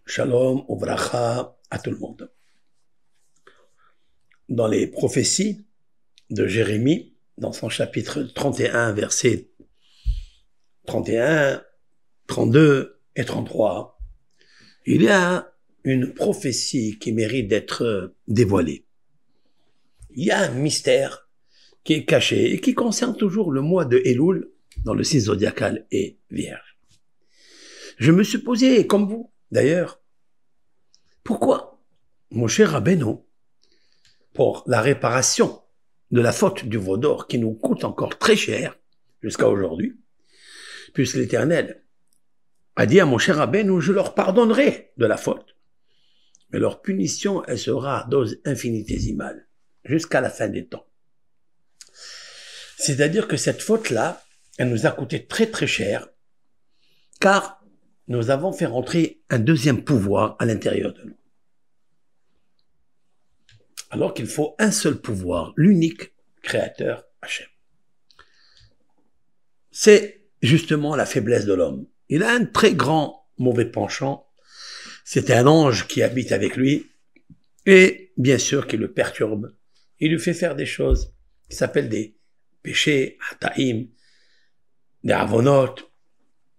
Shalom ou bracha à tout le monde. Dans les prophéties de Jérémie, dans son chapitre 31, versets 31, 32 et 33, il y a une prophétie qui mérite d'être dévoilée. Il y a un mystère qui est caché et qui concerne toujours le mois de Elul dans le signe zodiacal et vierge. Je me suis posé, comme vous d'ailleurs, pourquoi Moshe Rabbeinu, pour la réparation de la faute du veau d'or qui nous coûte encore très cher jusqu'à aujourd'hui, puisque l'Éternel a dit à Moshe Rabbeinu, je leur pardonnerai de la faute, mais leur punition, elle sera à dose infinitésimale, jusqu'à la fin des temps. C'est-à-dire que cette faute-là, elle nous a coûté très très cher, car nous avons fait rentrer un deuxième pouvoir à l'intérieur de nous. Alors qu'il faut un seul pouvoir, l'unique créateur Hachem. C'est justement la faiblesse de l'homme. Il a un très grand mauvais penchant. C'est un ange qui habite avec lui et bien sûr qui le perturbe. Il lui fait faire des choses qui s'appellent des péchés, hataïm, des avonot.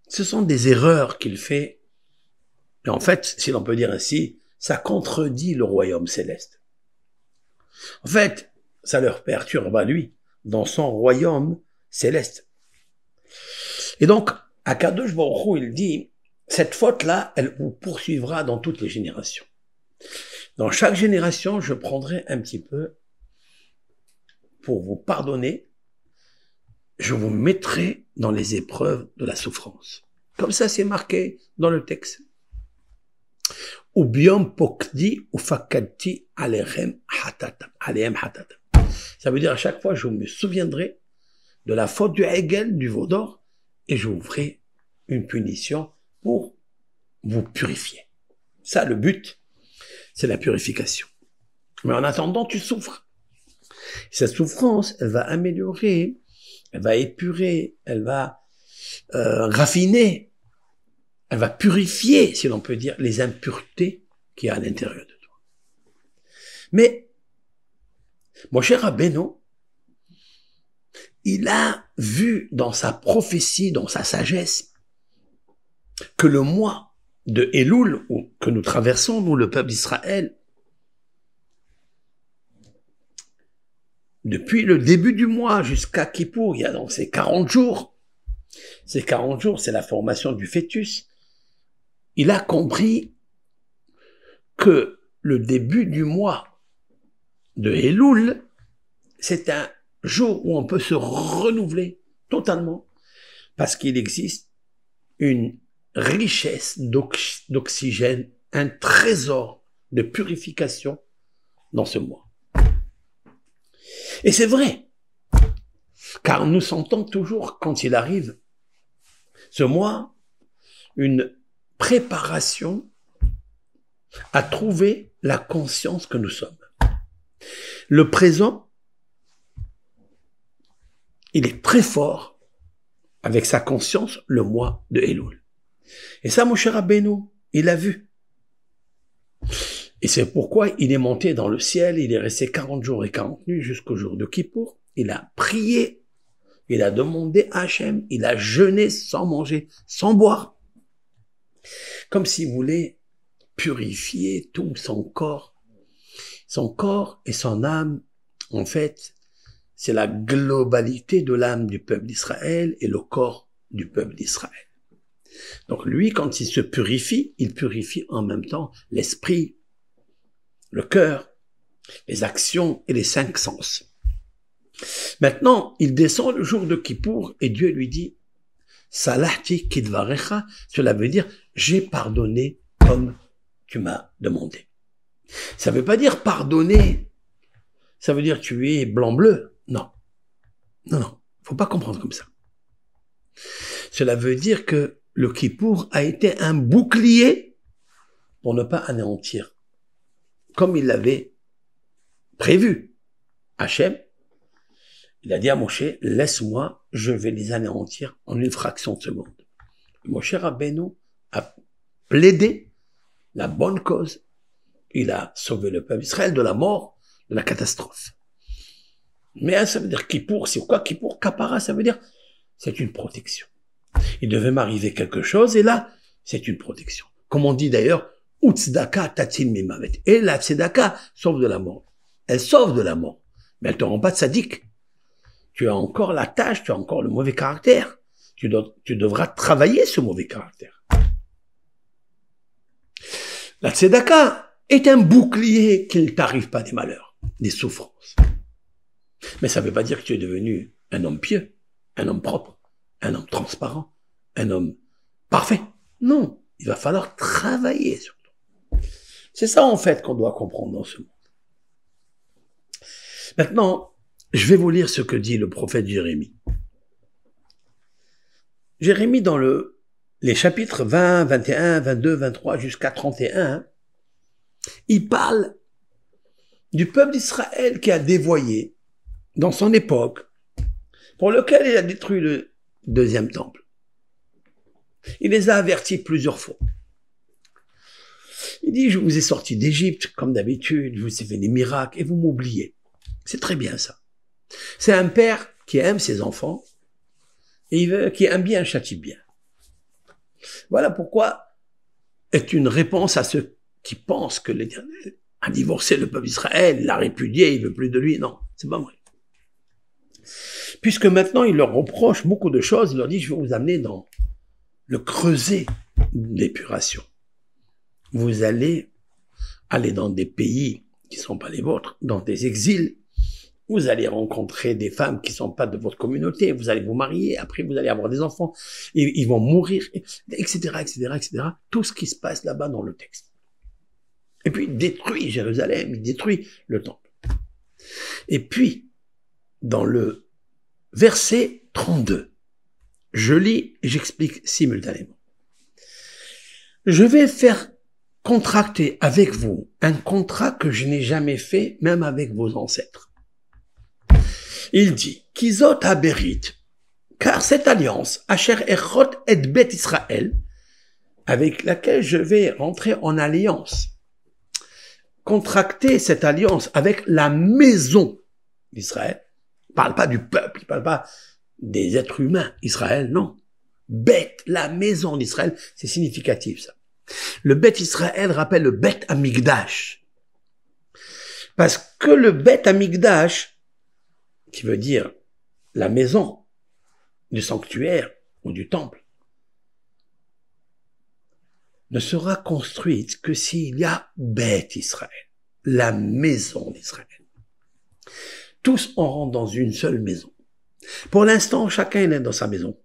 Ce sont des erreurs qu'il fait. Et en fait, si l'on peut dire ainsi, ça contredit le royaume céleste. En fait, ça leur perturbe à lui, dans son royaume céleste. Et donc, Akadosh Baruch Hu, il dit, cette faute-là, elle vous poursuivra dans toutes les générations. Dans chaque génération, je prendrai un petit peu pour vous pardonner. Je vous mettrai dans les épreuves de la souffrance. Comme ça, c'est marqué dans le texte. Ubiom pokdi ufakati alehem hatata. Ça veut dire à chaque fois, je me souviendrai de la faute du Hegel, du veau d'or, et je vous ferai une punition pour vous purifier. Ça, le but, c'est la purification. Mais en attendant, tu souffres. Cette souffrance, elle va améliorer, elle va épurer, elle va raffiner, elle va purifier, si l'on peut dire, les impuretés qu'il y a à l'intérieur de toi. Mais, Moshe Rabbeinu, il a vu dans sa prophétie, dans sa sagesse, que le mois de Elul, que nous traversons, nous, le peuple d'Israël, depuis le début du mois jusqu'à Kippour, il y a donc ces 40 jours. Ces 40 jours, c'est la formation du fœtus. Il a compris que le début du mois de Elul, c'est un jour où on peut se renouveler totalement, parce qu'il existe une richesse d'oxygène, un trésor de purification dans ce mois. Et c'est vrai, car nous sentons toujours, quand il arrive, ce mois, une préparation à trouver la conscience que nous sommes. Le présent, il est très fort avec sa conscience le mois de Elul. Et ça, Moshe Rabbeinu, il l'a vu. Et c'est pourquoi il est monté dans le ciel, il est resté 40 jours et 40 nuits jusqu'au jour de Kippour. Il a prié, il a demandé à Hachem, il a jeûné sans manger, sans boire. Comme s'il voulait purifier tout son corps. Son corps et son âme, en fait, c'est la globalité de l'âme du peuple d'Israël et le corps du peuple d'Israël. Donc lui, quand il se purifie, il purifie en même temps l'esprit, le cœur, les actions et les 5 sens. Maintenant, il descend le jour de Kippour et Dieu lui dit « Salahti kidvarecha », cela veut dire « j'ai pardonné comme tu m'as demandé ». Ça ne veut pas dire pardonner, ça veut dire tu es blanc-bleu. Non, non, non, faut pas comprendre comme ça. Cela veut dire que le Kippour a été un bouclier pour ne pas anéantir, comme il l'avait prévu. Hachem, il a dit à Moshe, laisse-moi, je vais les anéantir en une fraction de seconde. Moshe Rabbeinu a plaidé la bonne cause. Il a sauvé le peuple d'Israël de la mort, de la catastrophe. Mais ça veut dire Kippour, c'est quoi Kippour? Kapara, ça veut dire c'est une protection. Il devait m'arriver quelque chose et là, c'est une protection. Comme on dit d'ailleurs, Utzdaka tatil mimavet. Et la tzedaka sauve de la mort. Elle sauve de la mort. Mais elle te rend pas de sadique. Tu as encore la tâche, tu as encore le mauvais caractère. Tu devras travailler ce mauvais caractère. La tzedaka est un bouclier qui ne t'arrive pas des malheurs, des souffrances. Mais ça ne veut pas dire que tu es devenu un homme pieux, un homme propre, un homme transparent, un homme parfait. Non, il va falloir travailler sur toi. C'est ça en fait qu'on doit comprendre dans ce monde. Maintenant, je vais vous lire ce que dit le prophète Jérémie. Jérémie dans les chapitres 20, 21, 22, 23 jusqu'à 31, il parle du peuple d'Israël qui a dévoyé dans son époque, pour lequel il a détruit le deuxième temple. Il les a avertis plusieurs fois. Il dit, je vous ai sorti d'Égypte, comme d'habitude, je vous ai fait des miracles, et vous m'oubliez. C'est très bien ça. C'est un père qui aime ses enfants, et qui aime bien, châtie bien. Voilà pourquoi est une réponse à ceux qui pensent que l'Éternel a divorcé le peuple d'Israël, l'a répudié, il veut plus de lui. Non, c'est pas vrai. Puisque maintenant, il leur reproche beaucoup de choses, il leur dit, je vais vous amener dans le creuset d'épuration. Vous allez aller dans des pays qui ne sont pas les vôtres, dans des exils. Vous allez rencontrer des femmes qui ne sont pas de votre communauté. Vous allez vous marier. Après, vous allez avoir des enfants. Et ils vont mourir, etc., etc., etc. Tout ce qui se passe là-bas dans le texte. Et puis, il détruit Jérusalem, il détruit le temple. Et puis, dans le verset 32, je lis et j'explique simultanément. Je vais faire contracter avec vous un contrat que je n'ai jamais fait, même avec vos ancêtres. Il dit, Kizot Haberit, car cette alliance, Asher Echot et Bet Israël, avec laquelle je vais rentrer en alliance, contracter cette alliance avec la maison d'Israël, il ne parle pas du peuple, il ne parle pas des êtres humains, Israël, non. Bet, la maison d'Israël, c'est significatif ça. Le Bet Israël rappelle le Bet Amigdash. Parce que le Bet Amigdash, qui veut dire la maison du sanctuaire ou du temple, ne sera construite que s'il y a Bet Israël, la maison d'Israël. Tous on rentre dans une seule maison. Pour l'instant, chacun il est dans sa maison.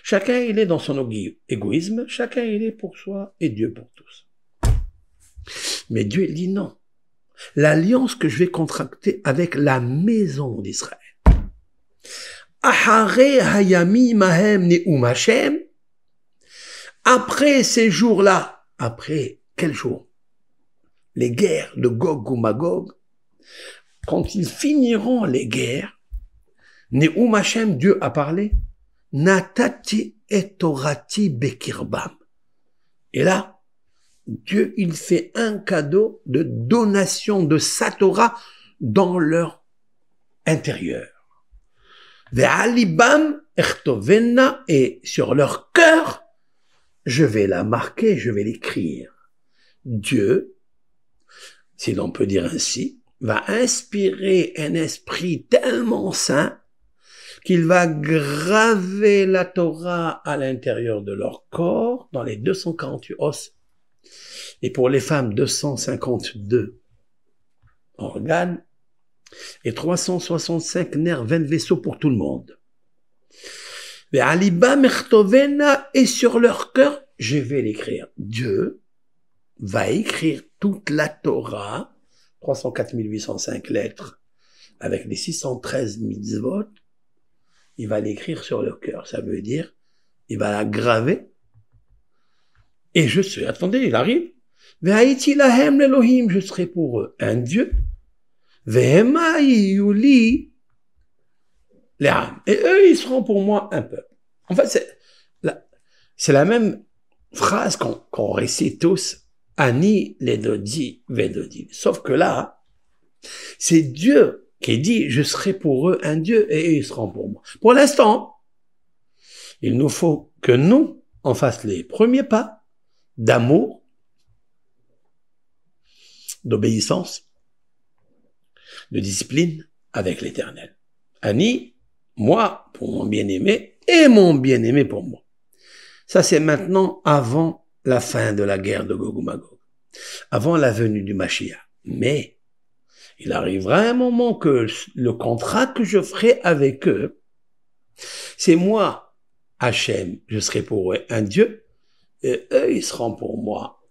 Chacun il est dans son égoïsme, chacun il est pour soi et Dieu pour tous. Mais Dieu il dit non. L'alliance que je vais contracter avec la maison d'Israël. Ahare hayami mahem ne'um Hashem. Après ces jours-là, après quel jour? Les guerres de Gog ou Magog. Quand ils finiront les guerres, ne'um Hashem, Dieu a parlé, natati et torati bekirbam. Et là, Dieu, il fait un cadeau de donation de sa Torah dans leur intérieur. Ve'alibam echtovena, et sur leur cœur, je vais la marquer, je vais l'écrire. Dieu, si l'on peut dire ainsi, va inspirer un esprit tellement saint qu'il va graver la Torah à l'intérieur de leur corps, dans les 248 os, et pour les femmes, 252 organes, et 365 nerfs, 20 vaisseaux pour tout le monde. Et sur leur cœur, je vais l'écrire. Dieu va écrire toute la Torah, 304 805 lettres, avec les 613 mitzvot, il va l'écrire sur leur cœur. Ça veut dire, il va la graver. Et je sais, attendez, il arrive. Ve'haïti lahem l'Elohim, je serai pour eux un Dieu. Ve'hema yuli le'am. Et eux, ils seront pour moi un peuple. En fait, c'est la même phrase qu'on récite tous Ani ledodi vedodi. Sauf que là, c'est Dieu qui dit, je serai pour eux un Dieu et eux, ils seront pour moi. Pour l'instant, il nous faut que nous, on fasse les premiers pas d'amour, d'obéissance, de discipline avec l'Éternel. Ani, moi, pour mon bien-aimé, et mon bien-aimé pour moi. Ça, c'est maintenant avant la fin de la guerre de Gog ou Magog, avant la venue du Mashiach. Mais il arrivera un moment que le contrat que je ferai avec eux, c'est moi, Hachem, je serai pour eux un Dieu, et eux, ils seront pour moi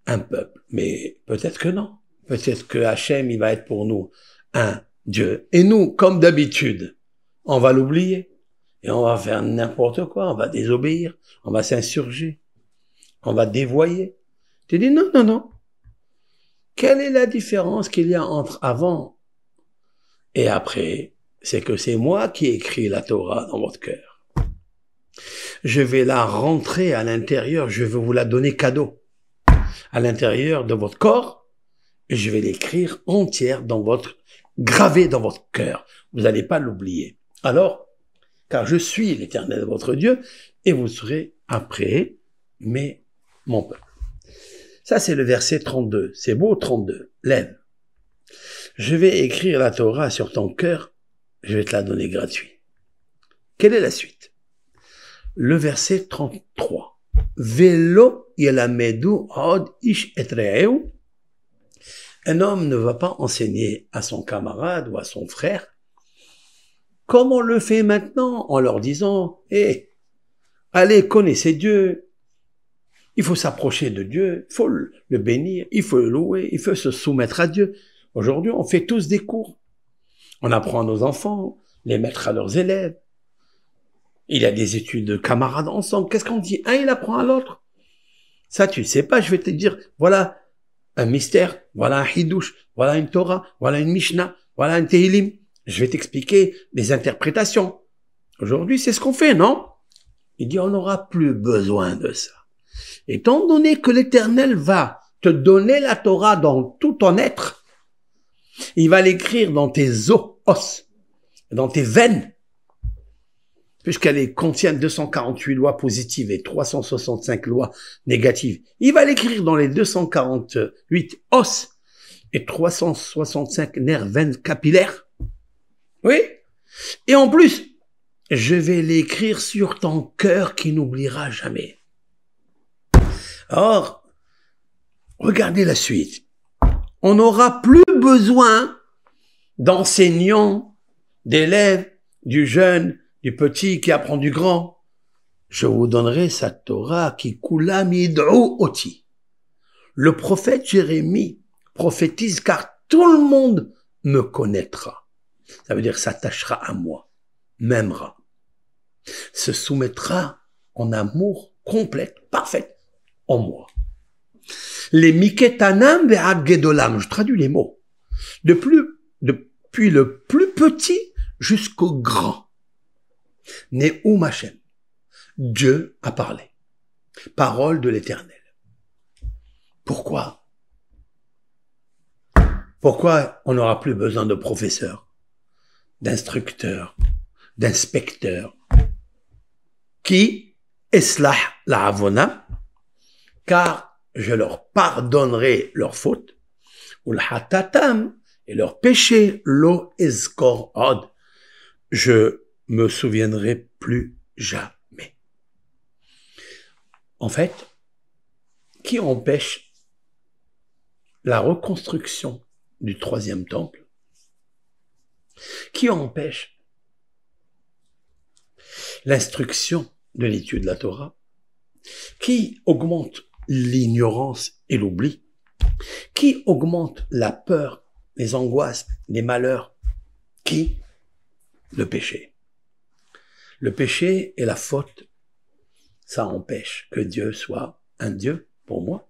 un peuple. Mais peut-être que non. Peut-être que Hachem, il va être pour nous un Dieu. Et nous, comme d'habitude, on va l'oublier. Et on va faire n'importe quoi. On va désobéir. On va s'insurger. On va dévoyer. Tu dis non, non, non. Quelle est la différence qu'il y a entre avant et après? C'est que c'est moi qui ai écrit la Torah dans votre cœur. Je vais la rentrer à l'intérieur. Je vais vous la donner cadeau. À l'intérieur de votre corps. Et je vais l'écrire entière gravée dans votre cœur. Vous n'allez pas l'oublier. Alors, car je suis l'Éternel votre Dieu, et vous serez après, mais mon peuple. Ça, c'est le verset 32. C'est beau, 32. Lève. Je vais écrire la Torah sur ton cœur, je vais te la donner gratuit. Quelle est la suite? Le verset 33. Velo yelamedu od ish et re'eu. Un homme ne va pas enseigner à son camarade ou à son frère comme on le fait maintenant en leur disant allez, connaissez Dieu, il faut s'approcher de Dieu, il faut le bénir, il faut le louer, il faut se soumettre à Dieu. Aujourd'hui, on fait tous des cours. On apprend à nos enfants, les mettre à leurs élèves. Il y a des études de camarades ensemble. Qu'est-ce qu'on dit? Un, il apprend à l'autre. Ça, tu ne sais pas, je vais te dire, voilà un mystère, voilà un hidouche, voilà une Torah, voilà une Mishnah, voilà un Tehillim. Je vais t'expliquer les interprétations. Aujourd'hui, c'est ce qu'on fait, non? Il dit, on n'aura plus besoin de ça. Étant donné que l'Éternel va te donner la Torah dans tout ton être, il va l'écrire dans tes os, dans tes veines, puisqu'elle contient 248 lois positives et 365 lois négatives. Il va l'écrire dans les 248 os et 365 nerfs, veines capillaires. Oui. Et en plus, je vais l'écrire sur ton cœur qui n'oubliera jamais. Or, regardez la suite. On n'aura plus besoin d'enseignants, d'élèves, du jeune, du petit qui apprend du grand. Je vous donnerai sa Torah qui kula mid'u oti. Le prophète Jérémie prophétise car tout le monde me connaîtra. Ça veut dire s'attachera à moi, m'aimera, se soumettra en amour complet, parfait, en moi. Les miketanam ve'ad gedolam, je traduis les mots, depuis le plus petit jusqu'au grand. Ne'um Hashem, Dieu a parlé, parole de l'Éternel. Pourquoi? Pourquoi on n'aura plus besoin de professeurs, d'instructeurs, d'inspecteurs? Qui eslah la avona, car je leur pardonnerai leurs fautes, ou le hatatam, et leurs péchés, lo ezkor od, je me souviendrai plus jamais. En fait, qui empêche la reconstruction du troisième temple? Qui empêche l'instruction de l'étude de la Torah? Qui augmente l'ignorance et l'oubli? Qui augmente la peur, les angoisses, les malheurs? Qui? Le péché. Le péché et la faute, ça empêche que Dieu soit un Dieu pour moi.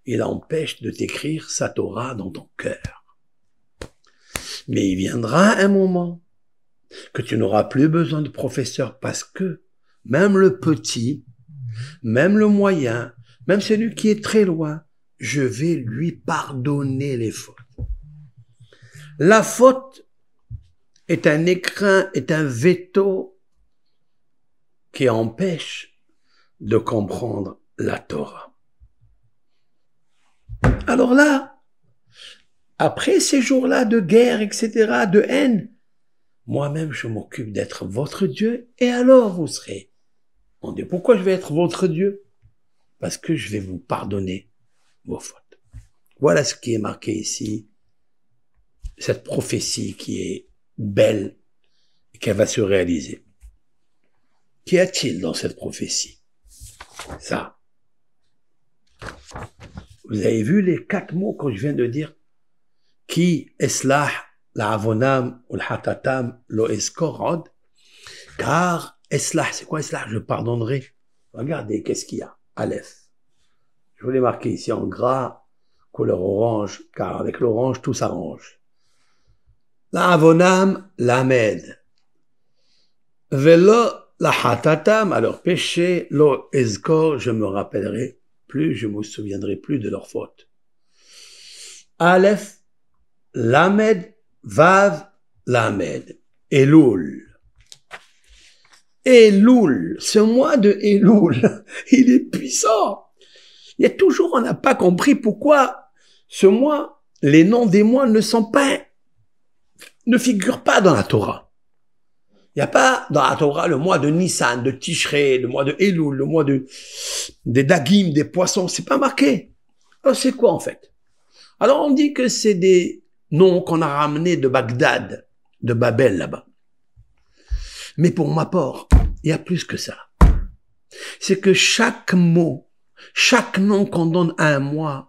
Il empêche de t'écrire sa Torah dans ton cœur. Mais il viendra un moment que tu n'auras plus besoin de professeur parce que même le petit, même le moyen, même celui qui est très loin, je vais lui pardonner les fautes. La faute est un écrin, est un veto qui empêche de comprendre la Torah. Alors là, après ces jours-là de guerre, etc., de haine, moi-même, je m'occupe d'être votre Dieu, et alors vous serez mon Dieu. Pourquoi je vais être votre Dieu? Parce que je vais vous pardonner vos fautes. Voilà ce qui est marqué ici, cette prophétie qui est belle et qui va se réaliser. Qu'y a-t-il dans cette prophétie? Ça. Vous avez vu les 4 mots que je viens de dire? Qui eslah la'avonam ou l'hatatam lo eskorod? Car eslah, c'est quoi eslah? Je pardonnerai. Regardez, qu'est-ce qu'il y a? Aleph. Je vous l'ai marqué ici en gras, couleur orange, car avec l'orange, tout s'arrange. La'avonam lamed. Velo lahatatam, à leur péché, lo eskor, je me rappellerai plus, je me souviendrai plus de leurs fautes. Aleph, lamed, vav, lamed. Elul. Elul, ce mois de Elul, il est puissant. Il y a toujours, on n'a pas compris pourquoi ce mois, les noms des mois ne figurent pas dans la Torah. Il n'y a pas dans la Torah le mois de Nissan, de Tishrei, le mois de Elul, le mois des Dagim, des poissons, c'est pas marqué. Alors c'est quoi en fait? Alors on dit que c'est des noms qu'on a ramenés de Bagdad, de Babel là-bas. Mais pour ma part, il y a plus que ça. C'est que chaque mot, chaque nom qu'on donne à un mois,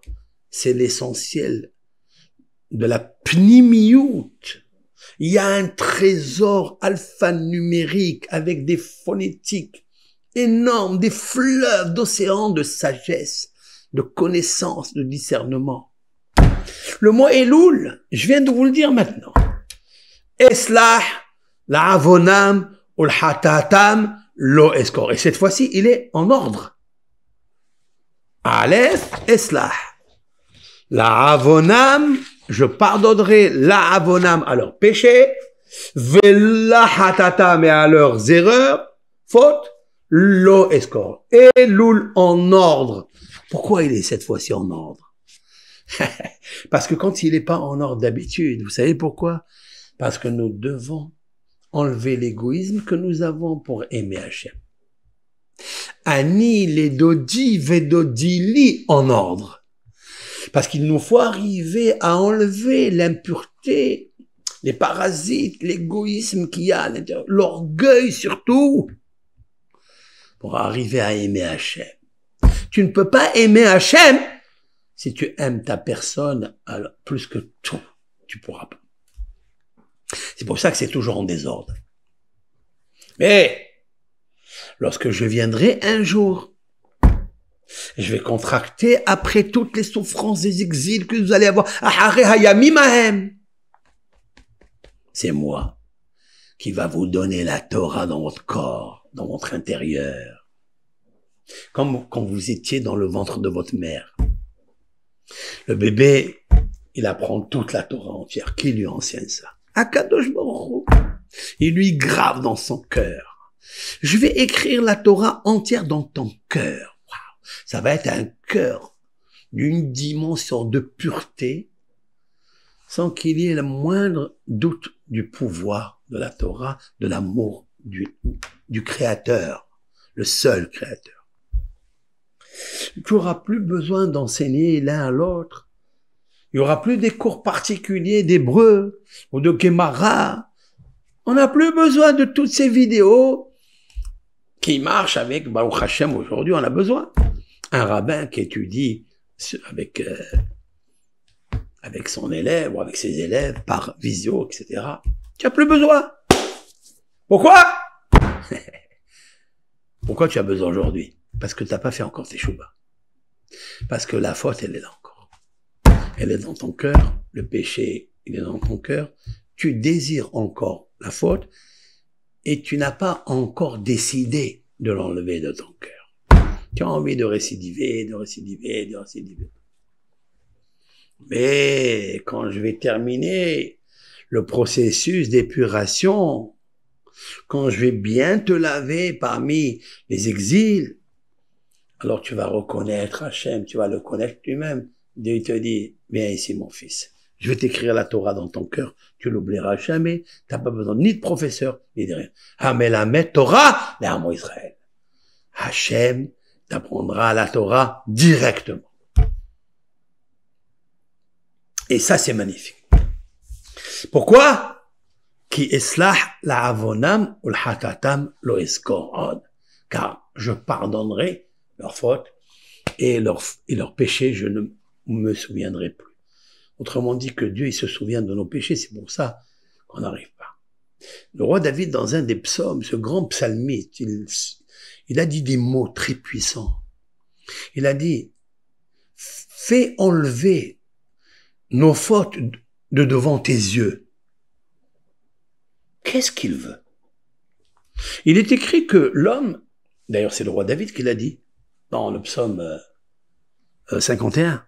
c'est l'essentiel de la pnimiout. Il y a un trésor alphanumérique avec des phonétiques énormes, des fleuves d'océans de sagesse, de connaissance, de discernement. Le mot Elul, je viens de vous le dire maintenant. Eslah, la'avonam, ul-hatatam, lo eskor. Et cette fois-ci, il est en ordre. Aleph, eslah. La'avonam, je pardonnerai la'avonam à leurs péchés, ve'lahatatam et à leurs erreurs, fautes, lo eskor. Et l'oul en ordre. Pourquoi il est cette fois-ci en ordre? Parce que quand il n'est pas en ordre d'habitude, vous savez pourquoi? Parce que nous devons enlever l'égoïsme que nous avons pour aimer Hachem. Ani ledodi vedodili en ordre. Parce qu'il nous faut arriver à enlever l'impureté, les parasites, l'égoïsme qu'il y a à l'intérieur, l'orgueil surtout, pour arriver à aimer Hachem. Tu ne peux pas aimer Hachem si tu aimes ta personne plus que tout. Tu pourras pas. C'est pour ça que c'est toujours en désordre. Mais lorsque je viendrai un jour, je vais contracter après toutes les souffrances des exils que vous allez avoir. C'est moi qui va vous donner la Torah dans votre corps, dans votre intérieur. Comme quand vous étiez dans le ventre de votre mère. Le bébé, il apprend toute la Torah entière. Qui lui enseigne ça? Akadosh Baruch Hu. Il lui grave dans son cœur. Je vais écrire la Torah entière dans ton cœur. Wow. Ça va être un cœur d'une dimension de pureté sans qu'il y ait le moindre doute du pouvoir de la Torah, de l'amour du Créateur, le seul Créateur. Tu n'auras plus besoin d'enseigner l'un à l'autre. Il n'y aura plus des cours particuliers d'hébreu ou de Gemara. On n'a plus besoin de toutes ces vidéos qui marchent avec Baruch Hashem aujourd'hui. On a besoin. Un rabbin qui étudie avec son élève ou avec ses élèves par visio, etc. Tu n'as plus besoin. Pourquoi? Pourquoi tu as besoin aujourd'hui? Parce que tu n'as pas fait encore tes choubas. Parce que la faute, elle est là encore. Elle est dans ton cœur. Le péché, il est dans ton cœur. Tu désires encore la faute et tu n'as pas encore décidé de l'enlever de ton cœur. Tu as envie de récidiver, de récidiver, de récidiver. Mais quand je vais terminer le processus d'épuration, quand je vais bien te laver parmi les exils, alors tu vas reconnaître Hachem, tu vas le connaître lui-même. Dieu te dit, viens ici mon fils, je vais t'écrire la Torah dans ton cœur, tu l'oublieras jamais, t'as pas besoin ni de professeur, ni de rien. Hamelamet Torah, l'Amo Israël. Hachem t'apprendra la Torah directement. Et ça c'est magnifique. Pourquoi? Ki eslah la avonam ul hatatam lo eskor. Car je pardonnerai leurs fautes et leurs péchés, je ne me souviendrai plus. Autrement dit que Dieu, il se souvient de nos péchés, c'est pour ça qu'on n'arrive pas. Le roi David, dans un des psaumes, ce grand psalmiste, il a dit des mots très puissants. Il a dit, fais enlever nos fautes de devant tes yeux. Qu'est-ce qu'il veut? Il est écrit que l'homme, d'ailleurs c'est le roi David qui l'a dit, dans le psaume 51,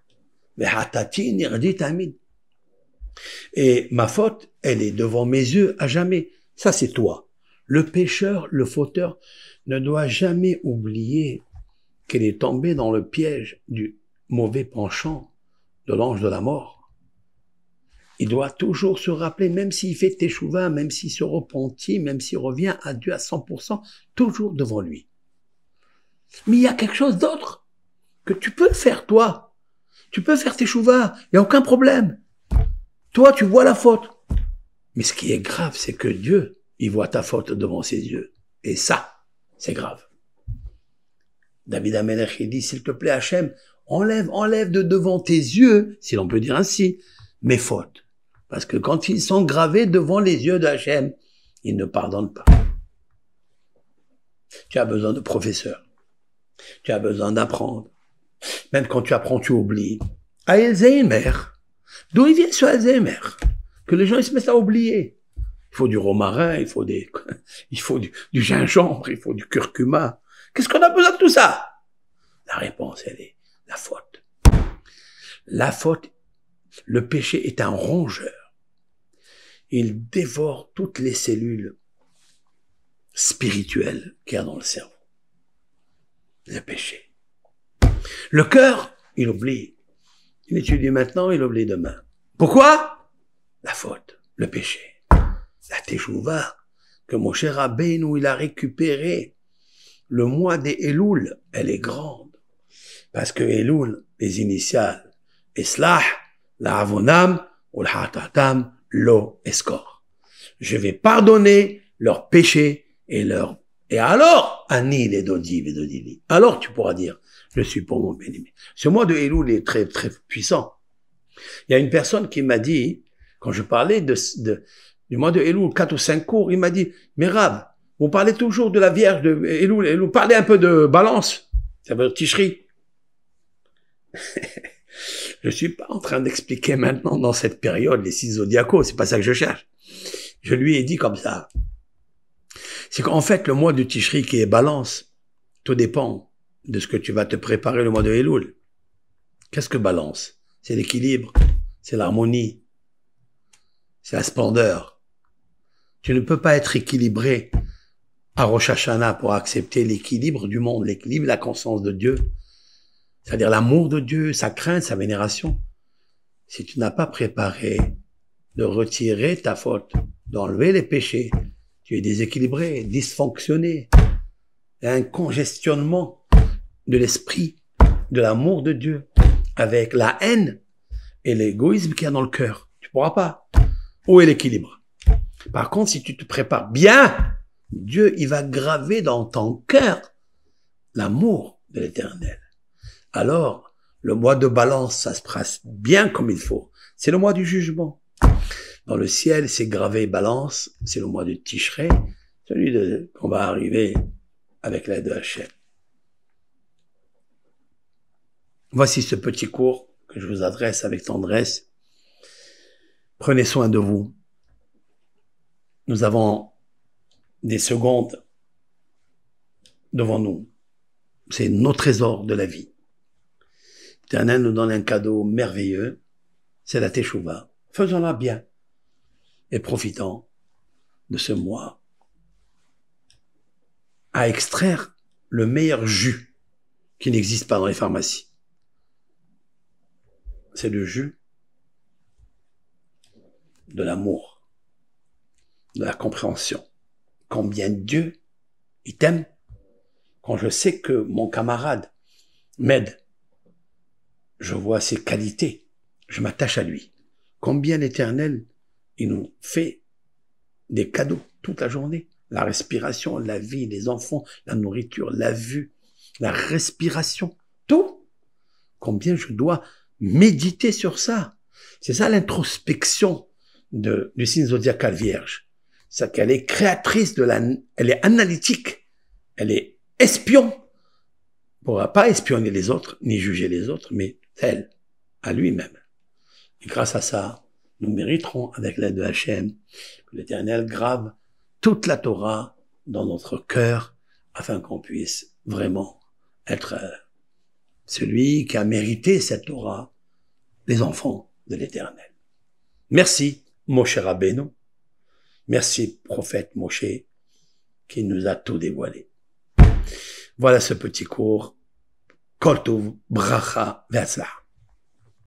et ma faute, elle est devant mes yeux à jamais. Ça c'est toi. Le pécheur, le fauteur, ne doit jamais oublier qu'il est tombé dans le piège du mauvais penchant de l'ange de la mort. Il doit toujours se rappeler, même s'il fait teshuva, même s'il se repentit, même s'il revient à Dieu à 100%, toujours devant lui. Mais il y a quelque chose d'autre que tu peux faire, toi. Tu peux faire teshuva, il n'y a aucun problème. Toi, tu vois la faute. Mais ce qui est grave, c'est que Dieu, il voit ta faute devant ses yeux. Et ça, c'est grave. David Amelech, il dit, s'il te plaît, Hachem, enlève de devant tes yeux, si l'on peut dire ainsi, mes fautes. Parce que quand ils sont gravés devant les yeux de Hachem, ils ne pardonnent pas. Tu as besoin de professeurs. Tu as besoin d'apprendre. Même quand tu apprends, tu oublies. Alzheimer. D'où il vient ce Alzheimer? Que les gens ils se mettent à oublier. Il faut du romarin, il faut du gingembre, il faut du curcuma. Qu'est-ce qu'on a besoin de tout ça? La réponse, elle est la faute. La faute, le péché est un rongeur. Il dévore toutes les cellules spirituelles qu'il y a dans le cerveau. Le péché. Le cœur, il oublie. Il étudie maintenant, il oublie demain. Pourquoi? La faute, le péché. La teshuva, que mon cher Rabbeinu, il a récupéré le mois des Elul, elle est grande. Parce que Elul, les initiales, Eslah, la Avonam, ou la Hatatam, lo Eskor. Je vais pardonner leurs péchés et alors, Ani les Dodi, les Dodili. Alors tu pourras dire, je suis pour mon bien-aimé. Ce mois de Elul est très, très puissant. Il y a une personne qui m'a dit, quand je parlais du mois de Elul, 4 ou 5 cours, il m'a dit, mais Rab, vous parlez toujours de la Vierge de Elul, parlez un peu de balance. Ça veut dire Tishri. Je suis pas en train d'expliquer maintenant dans cette période les 6 zodiacaux, c'est pas ça que je cherche. Je lui ai dit comme ça. C'est qu'en fait, le mois de Tishri qui est balance, tout dépend de ce que tu vas te préparer le mois de Elul. Qu'est-ce que balance? C'est l'équilibre, c'est l'harmonie, c'est la splendeur. Tu ne peux pas être équilibré à Rosh Hashanah pour accepter l'équilibre du monde, l'équilibre, la conscience de Dieu. C'est-à-dire l'amour de Dieu, sa crainte, sa vénération. Si tu n'as pas préparé de retirer ta faute, d'enlever les péchés, tu es déséquilibré, dysfonctionné. Il y a un congestionnement de l'esprit, de l'amour de Dieu, avec la haine et l'égoïsme qu'il y a dans le cœur. Tu pourras pas. Où est l'équilibre? Par contre, si tu te prépares bien, Dieu, il va graver dans ton cœur l'amour de l'Éternel. Alors, le mois de balance, ça se passe bien comme il faut. C'est le mois du jugement. Dans le ciel, c'est gravé balance, c'est le mois de Tishrei, celui qu'on va arriver avec l'aide de Hachem. Voici ce petit cours que je vous adresse avec tendresse. Prenez soin de vous. Nous avons des secondes devant nous. C'est nos trésors de la vie. L'Éternel nous donne un cadeau merveilleux, c'est la Teshuvah. Faisons-la bien et profitons de ce mois à extraire le meilleur jus qui n'existe pas dans les pharmacies. C'est le jus de l'amour, de la compréhension. Combien Dieu, il t'aime. Quand je sais que mon camarade m'aide, je vois ses qualités, je m'attache à lui. Combien l'Éternel, il nous fait des cadeaux toute la journée. La respiration, la vie, les enfants, la nourriture, la vue, la respiration, tout. Combien je dois méditer sur ça. C'est ça l'introspection du signe zodiacal Vierge. C'est qu'elle est créatrice elle est analytique, elle est espion. On ne pourra pas espionner les autres, ni juger les autres, mais elle, à lui-même. Et grâce à ça, nous mériterons, avec l'aide de Hachem, que l'Éternel grave toute la Torah dans notre cœur, afin qu'on puisse vraiment être celui qui a mérité cette Torah, les enfants de l'Éternel. Merci, Moshe Rabbeinu. Merci, prophète Moshe, qui nous a tout dévoilé. Voilà ce petit cours. Kol tov, bracha, ve'atzlach.